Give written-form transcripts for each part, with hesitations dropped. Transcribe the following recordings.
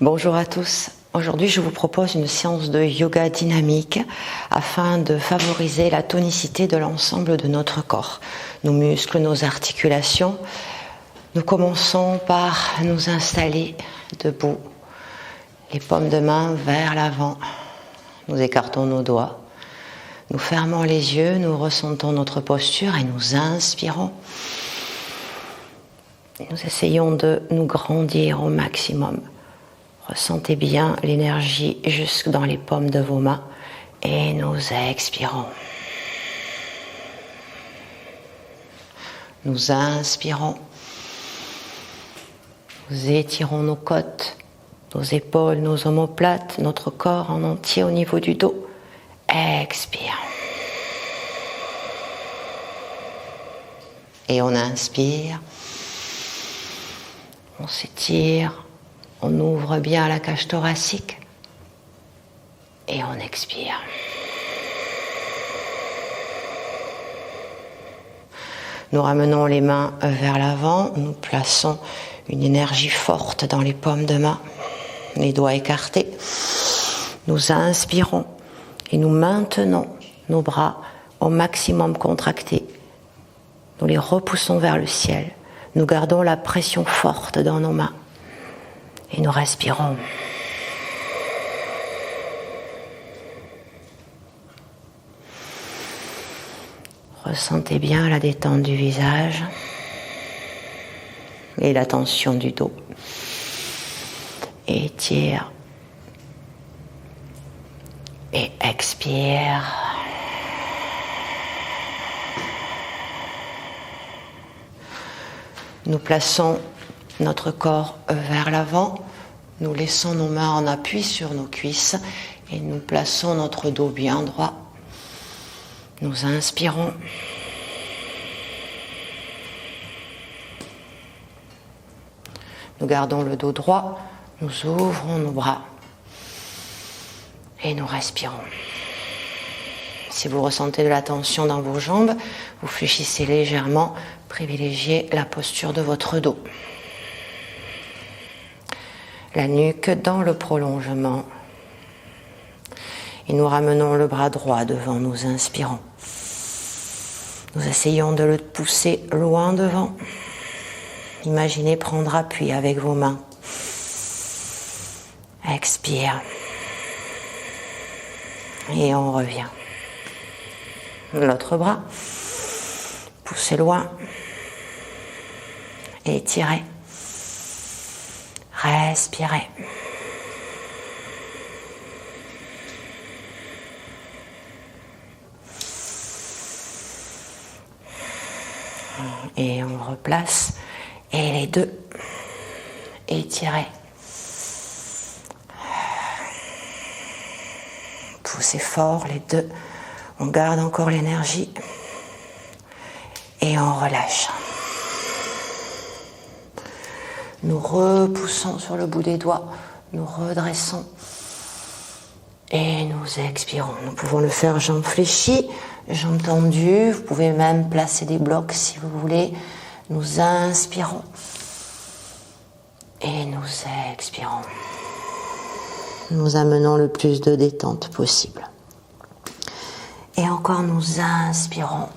Bonjour à tous. Aujourd'hui, je vous propose une séance de yoga dynamique afin de favoriser la tonicité de l'ensemble de notre corps, nos muscles, nos articulations. Nous commençons par nous installer debout, les paumes de main vers l'avant. Nous écartons nos doigts. Nous fermons les yeux, nous ressentons notre posture et nous inspirons. Nous essayons de nous grandir au maximum. Ressentez bien l'énergie jusque dans les paumes de vos mains et nous expirons. Nous inspirons. Nous étirons nos côtes, nos épaules, nos omoplates, notre corps en entier au niveau du dos. Expire. Et on inspire. On s'étire. On ouvre bien la cage thoracique et on expire. Nous ramenons les mains vers l'avant, nous plaçons une énergie forte dans les paumes de main, les doigts écartés. Nous inspirons et nous maintenons nos bras au maximum contractés. Nous les repoussons vers le ciel. Nous gardons la pression forte dans nos mains. Et nous respirons. Ressentez bien la détente du visage et la tension du dos. Étire et expire. Nous plaçons notre corps vers l'avant, nous laissons nos mains en appui sur nos cuisses et nous plaçons notre dos bien droit. Nous inspirons. Nous gardons le dos droit, nous ouvrons nos bras et nous respirons. Si vous ressentez de la tension dans vos jambes, vous fléchissez légèrement, privilégiez la posture de votre dos. La nuque dans le prolongement. Et nous ramenons le bras droit devant, nous inspirons. Nous essayons de le pousser loin devant. Imaginez prendre appui avec vos mains. Expire. Et on revient. L'autre bras. Poussez loin. Étirez. Respirez. Et on replace. Et les deux. Étirez. Poussez fort les deux. On garde encore l'énergie. Et on relâche. Nous repoussons sur le bout des doigts, nous redressons et nous expirons. Nous pouvons le faire jambes fléchies, jambes tendues. Vous pouvez même placer des blocs si vous voulez. Nous inspirons et nous expirons. Nous amenons le plus de détente possible. Et encore nous inspirons.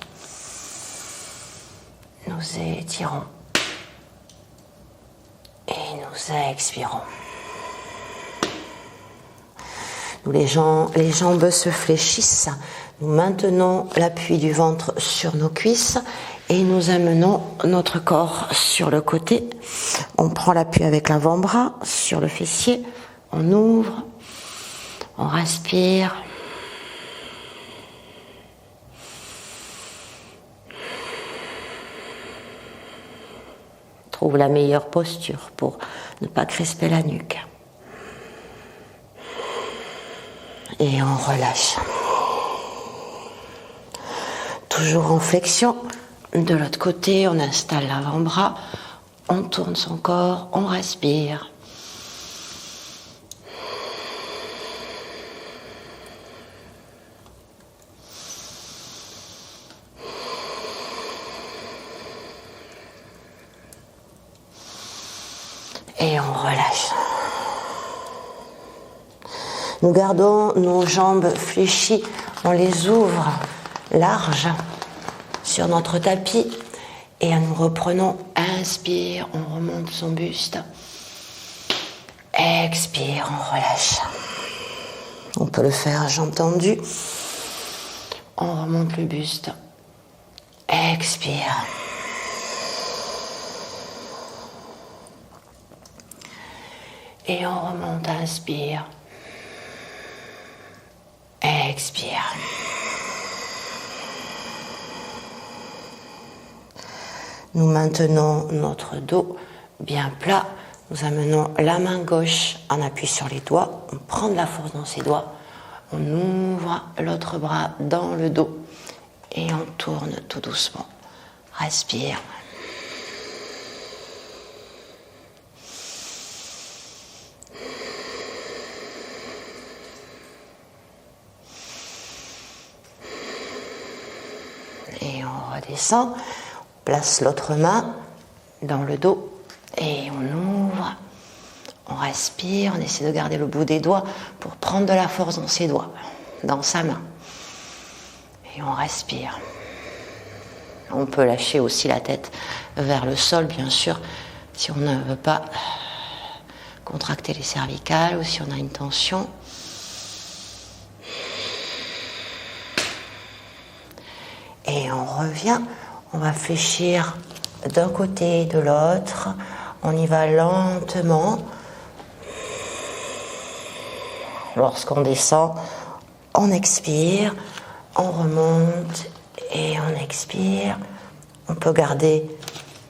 Nous étirons. Et nous expirons. Les jambes se fléchissent. Nous maintenons l'appui du ventre sur nos cuisses et nous amenons notre corps sur le côté. On prend l'appui avec l'avant-bras sur le fessier. On ouvre. On respire. Trouve la meilleure posture pour ne pas crisper la nuque. Et on relâche. Toujours en flexion. De l'autre côté, on installe l'avant-bras. On tourne son corps, on respire. Et on relâche. Nous gardons nos jambes fléchies, on les ouvre larges sur notre tapis et nous reprenons. Inspire, on remonte son buste. Expire, on relâche. On peut le faire jambes tendues. On remonte le buste. Expire. Et on remonte, inspire. Expire. Nous maintenons notre dos bien plat. Nous amenons la main gauche en appui sur les doigts. On prend de la force dans ses doigts. On ouvre l'autre bras dans le dos. Et on tourne tout doucement. Respire. Et on redescend. On place l'autre main dans le dos. Et on ouvre. On respire. On essaie de garder le bout des doigts pour prendre de la force dans ses doigts, dans sa main. Et on respire. On peut lâcher aussi la tête vers le sol, bien sûr, si on ne veut pas contracter les cervicales ou si on a une tension. Et on revient. On va fléchir d'un côté et de l'autre. On y va lentement. Lorsqu'on descend, on expire. On remonte et on expire. On peut garder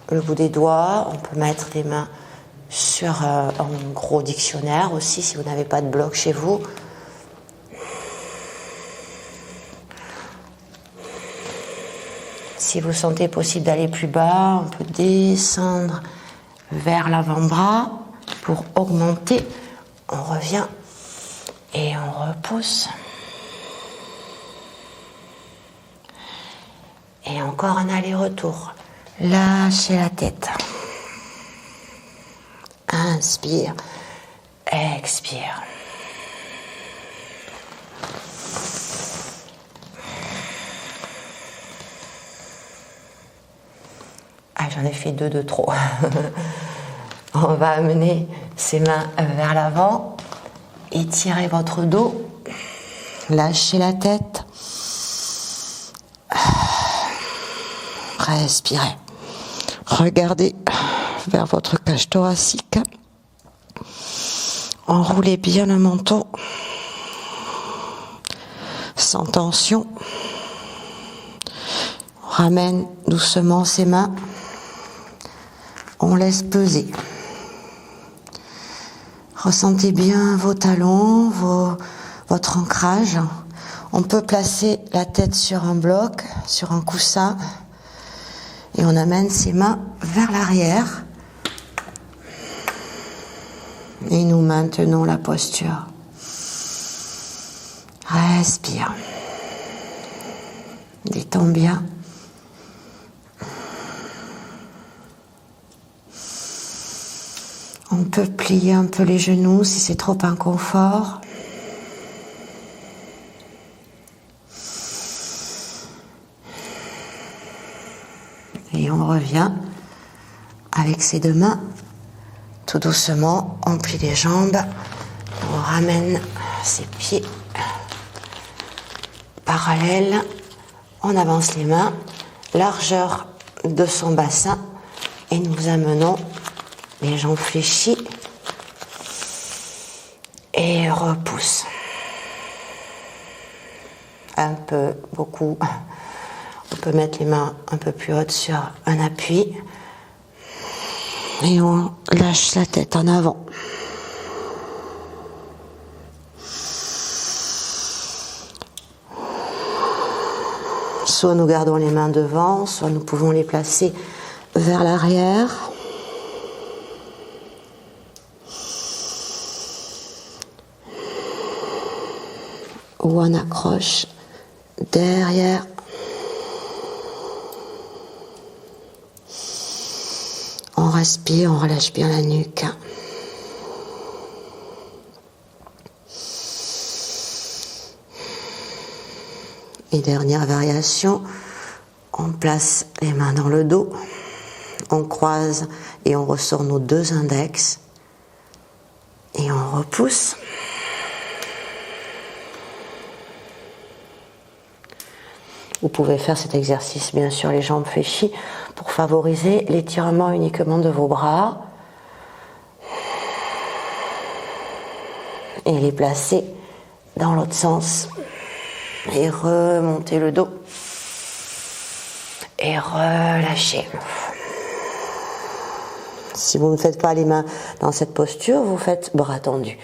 le bout des doigts. On peut mettre des mains sur un gros dictionnaire aussi si vous n'avez pas de bloc chez vous. Si vous sentez possible d'aller plus bas, on peut descendre vers l'avant-bras pour augmenter. On revient et on repousse. Et encore un aller-retour. Lâchez la tête. Inspire. Expire. Ah, j'en ai fait deux de trop. On va amener ses mains vers l'avant. Étirez votre dos. Lâchez la tête. Respirez. Regardez vers votre cage thoracique. Enroulez bien le menton. Sans tension. On ramène doucement ses mains. On laisse peser. Ressentez bien vos talons, votre ancrage. On peut placer la tête sur un bloc, sur un coussin. Et on amène ses mains vers l'arrière. Et nous maintenons la posture. Respire. Détends bien. On peut plier un peu les genoux si c'est trop inconfort. Et on revient avec ses deux mains. Tout doucement, on plie les jambes. On ramène ses pieds parallèles. On avance les mains. Largeur de son bassin. Et nous amenons les jambes fléchies. Et repousse. Un peu, beaucoup. On peut mettre les mains un peu plus hautes sur un appui. Et on lâche la tête en avant. Soit nous gardons les mains devant, soit nous pouvons les placer vers l'arrière. Ou on accroche derrière. On respire, on relâche bien la nuque. Et dernière variation, on place les mains dans le dos, on croise et on ressort nos deux index et on repousse. Vous pouvez faire cet exercice, bien sûr, les jambes fléchies, pour favoriser l'étirement uniquement de vos bras et les placer dans l'autre sens et remonter le dos et relâcher. Si vous ne faites pas les mains dans cette posture, vous faites bras tendus.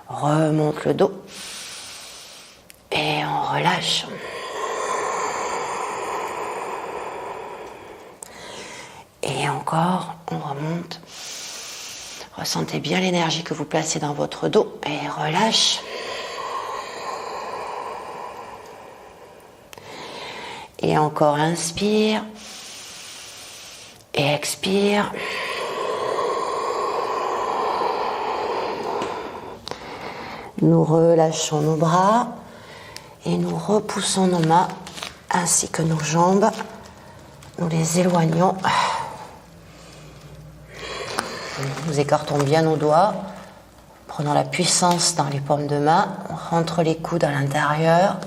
Remonte le dos et on relâche. Et encore, on remonte. Ressentez bien l'énergie que vous placez dans votre dos et relâche. Et encore, inspire et expire. Nous relâchons nos bras et nous repoussons nos mains ainsi que nos jambes. Nous les éloignons. Nous écartons bien nos doigts. Prenons la puissance dans les paumes de main. On rentre les coudes à l'intérieur.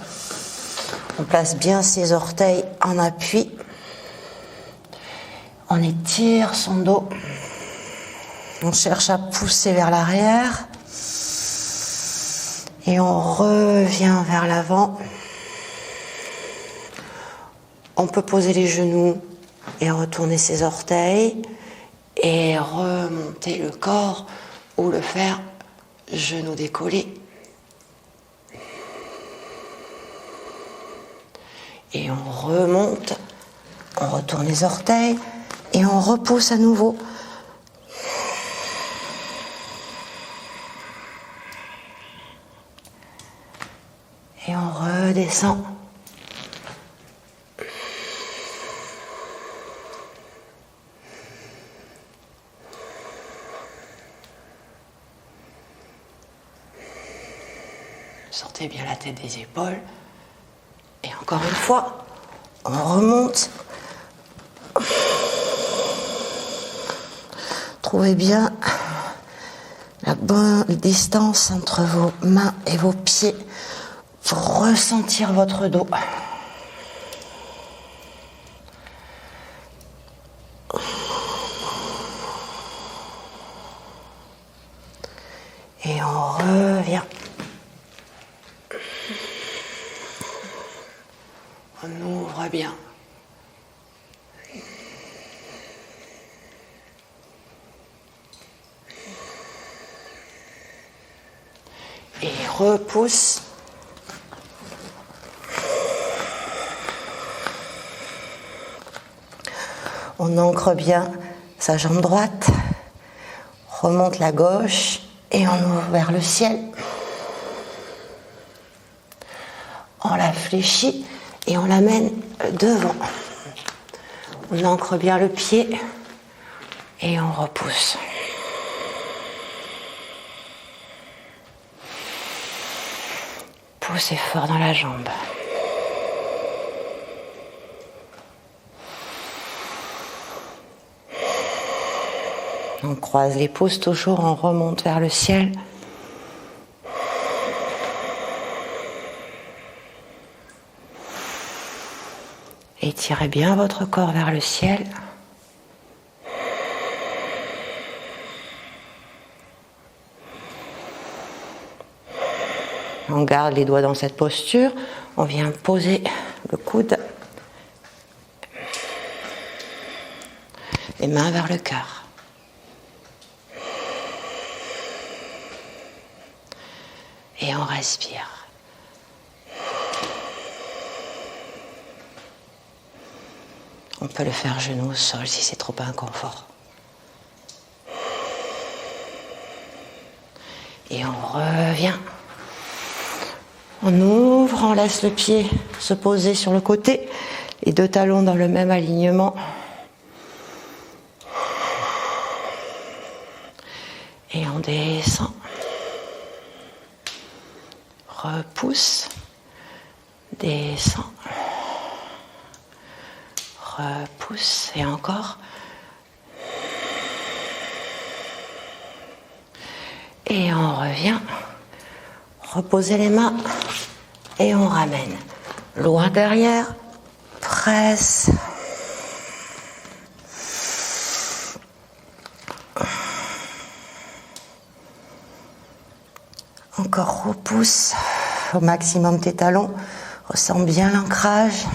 On place bien ses orteils en appui. On étire son dos. On cherche à pousser vers l'arrière. Et on revient vers l'avant. On peut poser les genoux et retourner ses orteils. Et remonter le corps ou le faire genou décollé. Et on remonte, on retourne les orteils et on repousse à nouveau. Et on redescend. Sortez bien la tête des épaules. Et encore une fois, on remonte. Trouvez bien la bonne distance entre vos mains et vos pieds pour ressentir votre dos. Et on revient. On ouvre bien. Et repousse. On ancre bien sa jambe droite, remonte la gauche et on ouvre vers le ciel. On la fléchit et on l'amène devant. On ancre bien le pied et on repousse. Poussez fort dans la jambe. On croise les pouces toujours, on remonte vers le ciel. Étirez bien votre corps vers le ciel. On garde les doigts dans cette posture. On vient poser le coude. Les mains vers le cœur. Et on respire. On peut le faire genou au sol si c'est trop inconfort. Et on revient. On ouvre, on laisse le pied se poser sur le côté, les deux talons dans le même alignement. Et on descend. Repousse, descend. repousse et encore. Et on revient. Reposez les mains et on ramène. Loin derrière, presse. Encore repousse au maximum tes talons. Ressens bien l'ancrage.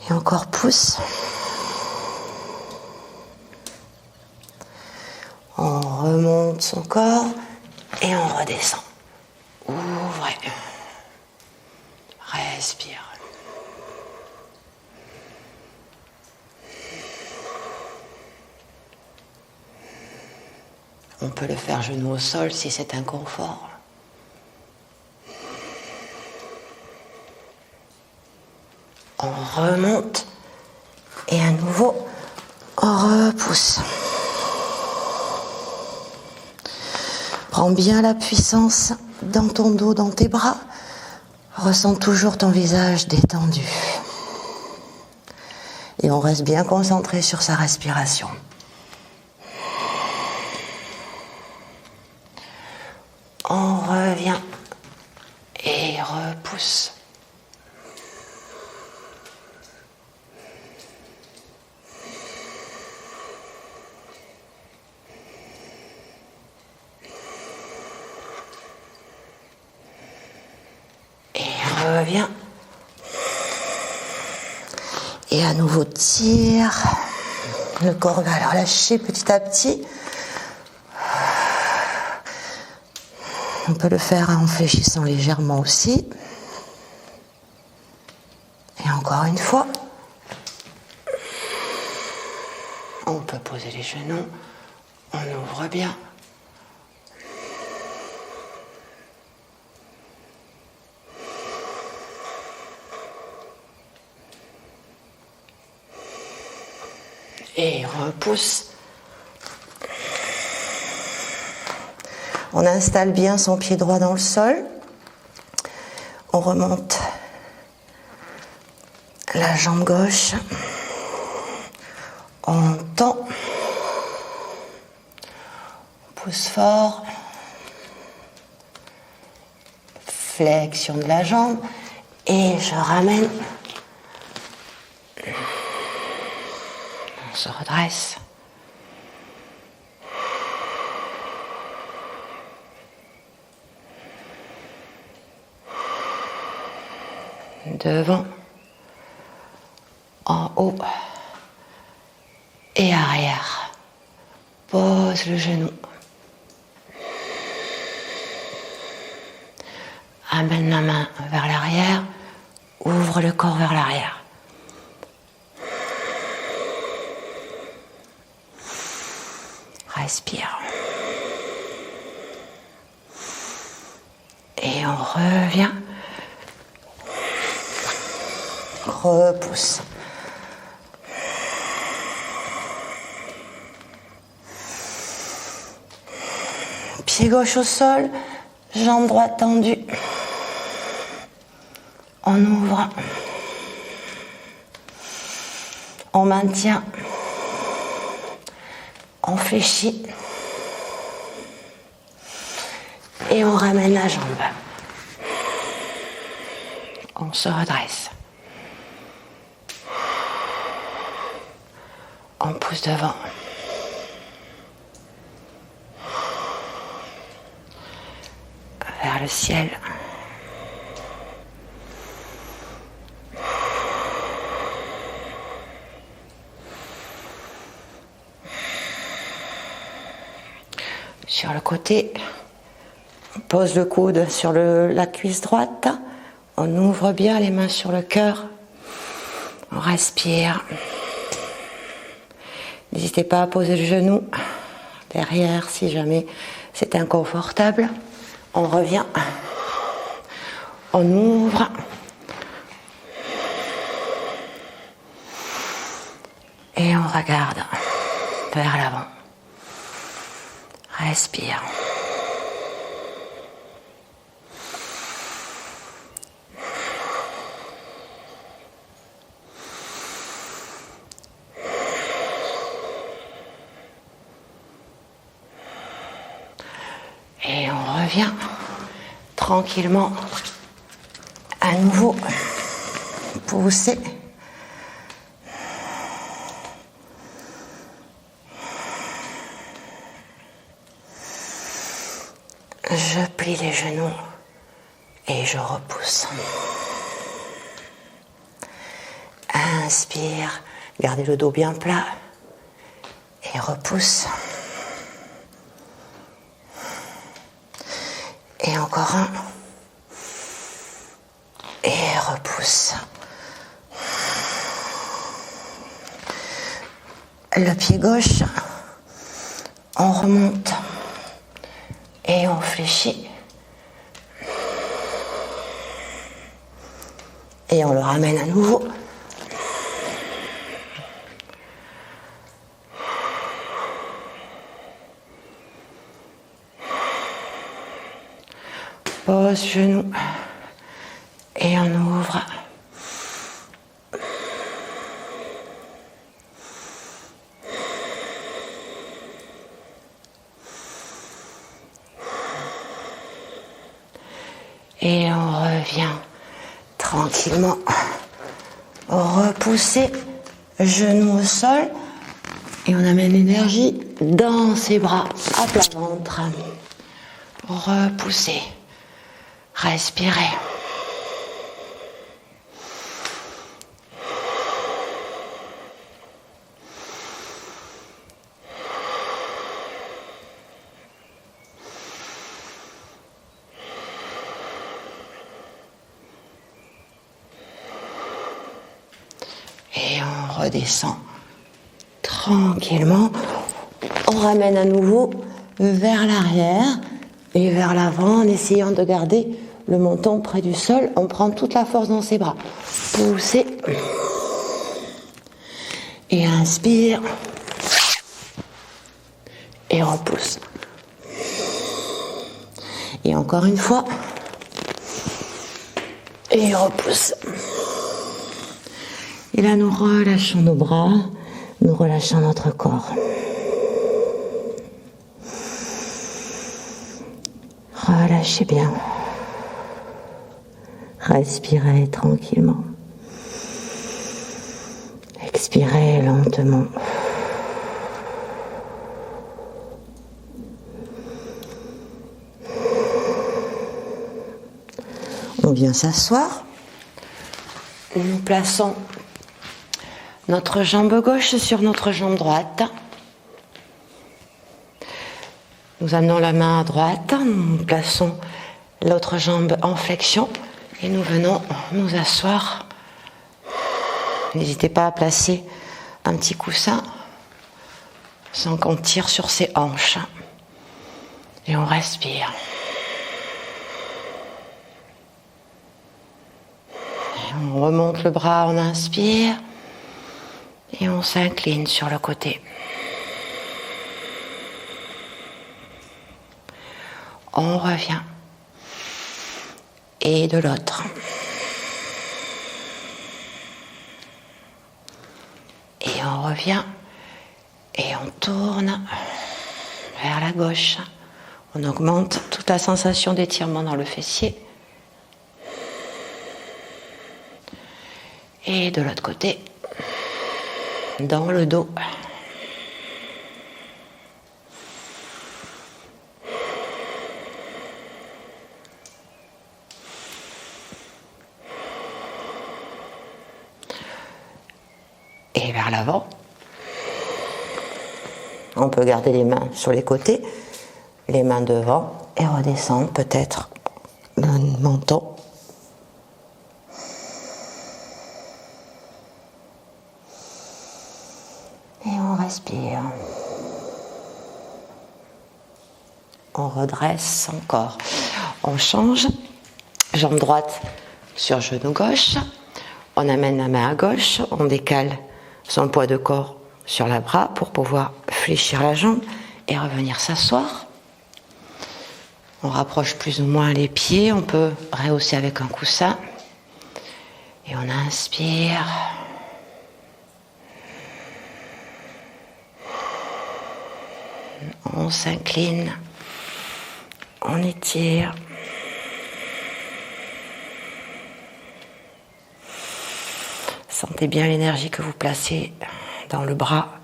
Et encore pousse. On remonte son corps et on redescend. Ouvrez. Respire. On peut le faire genou au sol si c'est un confort. On remonte et à nouveau on repousse. Prends bien la puissance dans ton dos, dans tes bras. Ressens toujours ton visage détendu. Et on reste bien concentré sur sa respiration. On revient et repousse. Et revient. Et à nouveau tire. Le corps va relâcher petit à petit. On peut le faire en fléchissant légèrement aussi. Et encore une fois. On peut poser les genoux. On ouvre bien. Et repousse. On installe bien son pied droit dans le sol. On remonte la jambe gauche. On tend. On pousse fort. Flexion de la jambe. Et je ramène. On se redresse. Devant, en haut et arrière. Pose le genou. Amène la main vers l'arrière. Ouvre le corps vers l'arrière. Respire. Et on revient. Repousse. Pied gauche au sol, jambe droite tendue. On ouvre. On maintient. On fléchit. Et on ramène la jambe. On se redresse. On pousse devant. Vers le ciel. Sur le côté, on pose le coude sur la cuisse droite. On ouvre bien les mains sur le cœur. On respire. N'hésitez pas à poser le genou derrière si jamais c'est inconfortable. On revient. On ouvre. Et on regarde vers l'avant. Respire. revient tranquillement à nouveau pousser. Je plie les genoux et je repousse. Inspire, gardez le dos bien plat et repousse. Et encore un. Et repousse. Le pied gauche, on remonte et on fléchit. Et on le ramène à nouveau. Pose genou et on ouvre. Et on revient tranquillement. Repousser, genou au sol. Et on amène l'énergie dans ses bras, à plat ventre. Repousser. Respirez. Et on redescend tranquillement. On ramène à nouveau vers l'arrière et vers l'avant en essayant de garder le menton près du sol. On prend toute la force dans ses bras. Poussez. Et inspire. Et repousse. Et encore une fois. Et repousse. Et là, nous relâchons nos bras, nous relâchons notre corps. Relâchez bien. Respirez tranquillement. Expirez lentement. On vient s'asseoir. Nous plaçons notre jambe gauche sur notre jambe droite. Nous amenons la main à droite, nous plaçons l'autre jambe en flexion et nous venons nous asseoir. N'hésitez pas à placer un petit coussin sans qu'on tire sur ses hanches. Et on respire. Et on remonte le bras, on inspire. Et on s'incline sur le côté. On revient. Et de l'autre. Et on revient. Et on tourne vers la gauche. On augmente toute la sensation d'étirement dans le fessier. Et de l'autre côté. Dans le dos. Et vers l'avant. On peut garder les mains sur les côtés, les mains devant et redescendre peut-être le menton. Et on respire. On redresse son corps. On change. Jambe droite sur genou gauche. On amène la main à gauche. On décale son poids de corps sur le bras pour pouvoir fléchir la jambe et revenir s'asseoir. On rapproche plus ou moins les pieds. On peut rehausser avec un coussin. Et on inspire. On s'incline On étire. Sentez bien l'énergie que vous placez dans le bras.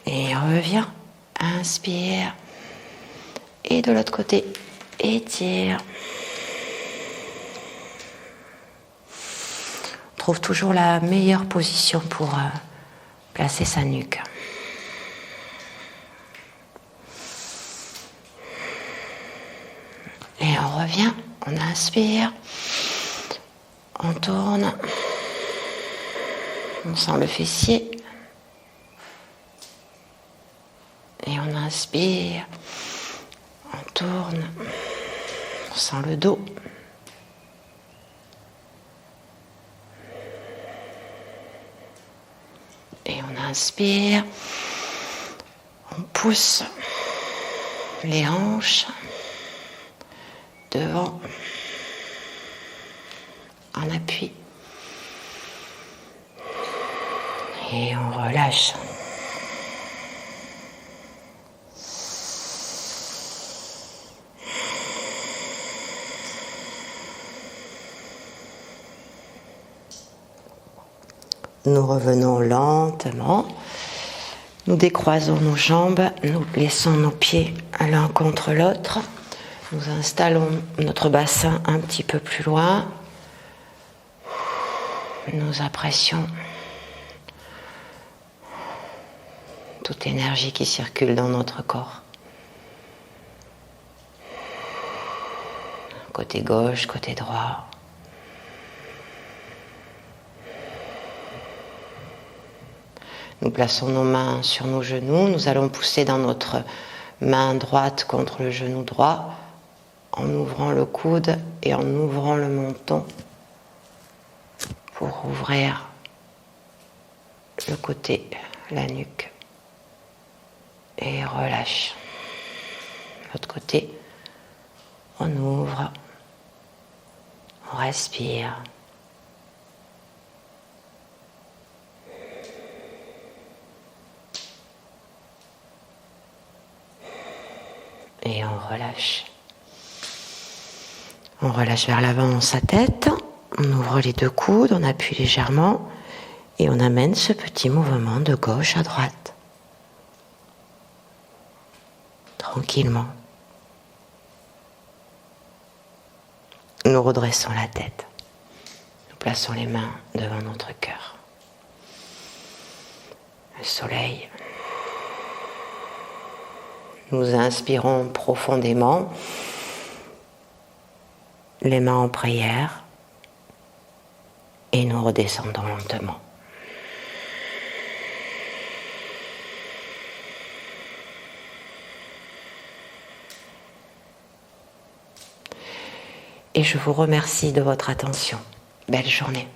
Et reviens. Inspire. Et de l'autre côté, étire. On trouve toujours la meilleure position pour placer sa nuque. Et on revient, on inspire, on tourne, on sent le fessier. Et on inspire, on tourne, on sent le dos. Et on inspire, on pousse les hanches devant, en appui. Et on relâche. Nous revenons lentement. Nous décroisons nos jambes, nous laissons nos pieds l'un contre l'autre. Nous installons notre bassin un petit peu plus loin. Nous apprécions toute énergie qui circule dans notre corps. Côté gauche, côté droit. Nous plaçons nos mains sur nos genoux. Nous allons pousser dans notre main droite contre le genou droit en ouvrant le coude et en ouvrant le menton pour ouvrir le côté, la nuque. Et relâche. L'autre côté, on ouvre, on respire. Et on relâche. On relâche vers l'avant sa tête, on ouvre les deux coudes, on appuie légèrement et on amène ce petit mouvement de gauche à droite. Tranquillement. Nous redressons la tête. Nous plaçons les mains devant notre cœur. Le soleil. Nous inspirons profondément, les mains en prière, et nous redescendons lentement. Et je vous remercie de votre attention. Belle journée.